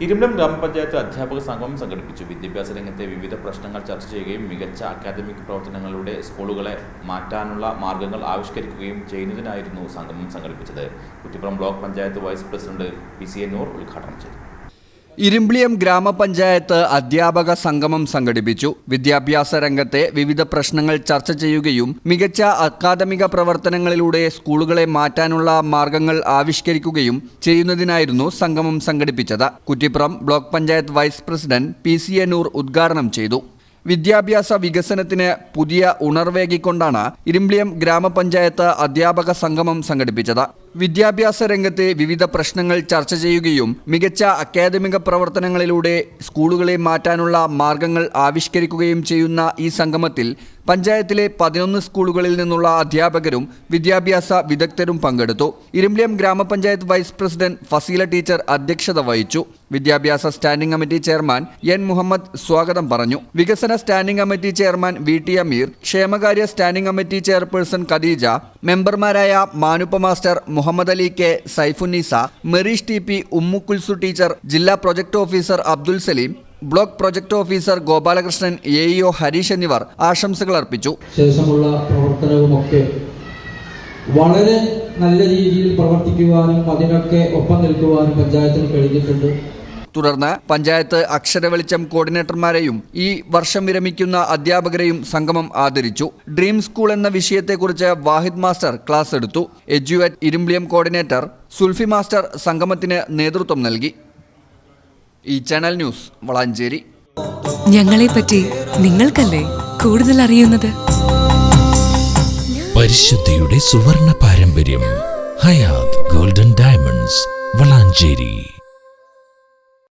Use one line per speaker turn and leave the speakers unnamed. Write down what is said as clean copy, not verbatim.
ഇരുമ്പിലം ഗ്രാമപഞ്ചായത്ത് അധ്യാപക സംഗമം സംഘടിപ്പിച്ചു. വിദ്യാഭ്യാസ രംഗത്തെ വിവിധ പ്രശ്നങ്ങൾ ചർച്ച ചെയ്യുകയും മികച്ച അക്കാദമിക് പ്രവർത്തനങ്ങളിലൂടെ സ്കൂളുകളെ മാറ്റാനുള്ള മാർഗങ്ങൾ ആവിഷ്കരിക്കുകയും ചെയ്യുന്നതിനായിരുന്നു സംഗമം സംഘടിപ്പിച്ചത്. Kuttippuram block panchayat vice president PC Noor ഉദ്ഘാടനം ചെയ്തു.
ഇരുമ്പിളിയം ഗ്രാമപഞ്ചായത്ത് അധ്യാപക സംഗമം സംഘടിപ്പിച്ചു. വിദ്യാഭ്യാസ രംഗത്തെ വിവിധ പ്രശ്നങ്ങൾ ചർച്ച ചെയ്യുകയും മികച്ച അക്കാദമിക പ്രവർത്തനങ്ങളിലൂടെ സ്കൂളുകളെ മാറ്റാനുള്ള മാർഗങ്ങൾ ആവിഷ്കരിക്കുകയും ചെയ്യുന്നതിനായിരുന്നു സംഗമം സംഘടിപ്പിച്ചത്. Kuttippuram block panchayat vice president PC Noor ഉദ്ഘാടനം ചെയ്തു. വിദ്യാഭ്യാസ വികസനത്തിന് പുതിയ ഉണർവേകിക്കൊണ്ടാണ് ഇരുമ്പിളിയം ഗ്രാമപഞ്ചായത്ത് അധ്യാപക സംഗമം സംഘടിപ്പിച്ചത്. വിദ്യാഭ്യാസ രംഗത്തെ വിവിധ പ്രശ്നങ്ങൾ ചർച്ച ചെയ്യുകയും മികച്ച അക്കാദമിക പ്രവർത്തനങ്ങളിലൂടെ സ്കൂളുകളെ മാറ്റാനുള്ള മാർഗങ്ങൾ ആവിഷ്കരിക്കുകയും ചെയ്യുന്ന ഈ സംഗമത്തിൽ പഞ്ചായത്തിലെ 11 സ്കൂളുകളിൽ നിന്നുള്ള അധ്യാപകരും വിദ്യാഭ്യാസ വിദഗ്ധരും പങ്കെടുത്തു. ഇരുമ്പിളിയം ഗ്രാമപഞ്ചായത്ത് വൈസ് പ്രസിഡന്റ് ഫസീല ടീച്ചർ അധ്യക്ഷത വഹിച്ചു. വിദ്യാഭ്യാസ standing committee chairman N Muhammad സ്വാഗതം പറഞ്ഞു. വികസന standing committee chairman VT Ameer, ക്ഷേമകാര്യ സ്റ്റാൻഡിംഗ് കമ്മിറ്റി ചെയർപേഴ്സൺ ഖദീജ, മെമ്പർമാരായ Manuppa master, Muhammad Ali K, Saifunneesa, Merish TP, Ummukulsu teacher, ജില്ലാ project officer Abdul Saleem, block project officer Gopalakrishnan, AEO Harish എന്നിവർ ആശംസകൾ അർപ്പിച്ചു.
ശേഷമുള്ള പ്രവർത്തനവുമൊക്കെ വളരെ നല്ല രീതിയിൽ പ്രവർത്തിക്കുവാനും അതിനൊക്കെ ഒപ്പം നിൽക്കുവാനും പഞ്ചായത്തിന് കഴിഞ്ഞിട്ടുണ്ട്.
തുടർന്ന് പഞ്ചായത്ത് അക്ഷരവെളിച്ചം കോർഡിനേറ്റർമാരെയും ഈ വർഷം വിരമിക്കുന്ന അധ്യാപകരെയും സംഗമം ആദരിച്ചു. ഡ്രീം സ്കൂൾ എന്ന വിഷയത്തെക്കുറിച്ച് വാഹിദ് മാസ്റ്റർ ക്ലാസ് എടുത്തു. എഡ്യൂഅറ്റ് ഇരുമ്പിളിയം കോർഡിനേറ്റർ സുൽഫി മാസ്റ്റർ സംഗമത്തിന് നേതൃത്വം നൽകി. ഈ ചാനൽ ന്യൂസ് വളാഞ്ചേരി.
ഞങ്ങളെപ്പറ്റി നിങ്ങൾക്കല്ലേ കൂടുതൽ അറിയുന്നത്?
പരിശുദ്ധിയുടെ സുവർണ പാരമ്പര്യം. Hayath golden diamonds, Valanchery.